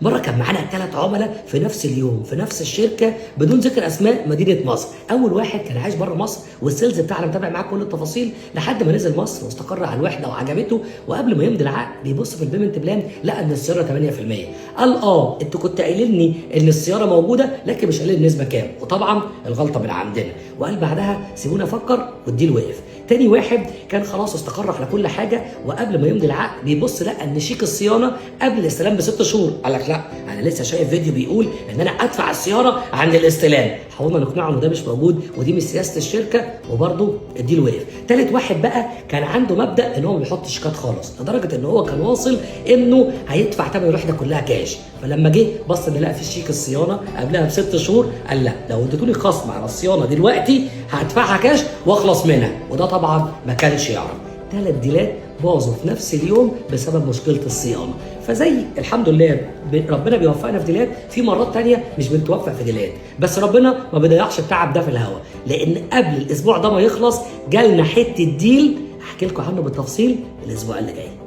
مره كان معانا 3 عملاء في نفس اليوم في نفس الشركه بدون ذكر اسماء مدينه مصر. اول واحد كان عايش بره مصر والسيلز بتاعنا متابع معاه كل التفاصيل لحد ما نزل مصر واستقر على الوحده وعجبته، وقبل ما يمضي العقد بيبص في البيمنت بلان لقى ان السياره 8%. قال انتوا كنت قايلين لي ان السياره موجوده لكن مش قايلين النسبه كام، وطبعا الغلطه من عندنا. وقال بعدها سيبوني افكر، والديل وقف. تاني واحد كان خلاص استقر على كل حاجه وقبل ما يمضي العقد بيبص لقى ان شيك الصيانه قبل الاستلام ب6 شهور. قال لك لا، انا لسه شايف فيديو بيقول ان انا ادفع السياره عند الاستلام. حاولنا نقنعه ان ده مش موجود ودي مش سياسه الشركه، وبرده الديل وقف. تالت واحد بقى كان عنده مبدا ان هو ما بيحطش شيكات خالص، لدرجه ان هو كان واصل انه هيدفع ثمن الوحده كلها كاش. فلما جه بص ان لقى في شيك الصيانه قبلها ب6 شهور، قال لا، لو اديتولي خصم على الصيانه دلوقتي هدفعها كاش واخلص منها، وده طبعا ما كانش يعرف. 3 ديلات باظوا في نفس اليوم بسبب مشكله الصيانه. فزي الحمد لله ربنا بيوفقنا في ديلات، في مرات تانية مش بنتوفق في ديلات، بس ربنا ما بيضيعش التعب ده في الهوا، لان قبل الاسبوع ده ما يخلص جالنا حته ديل هحكي لكم عنه بالتفصيل الاسبوع اللي جاي.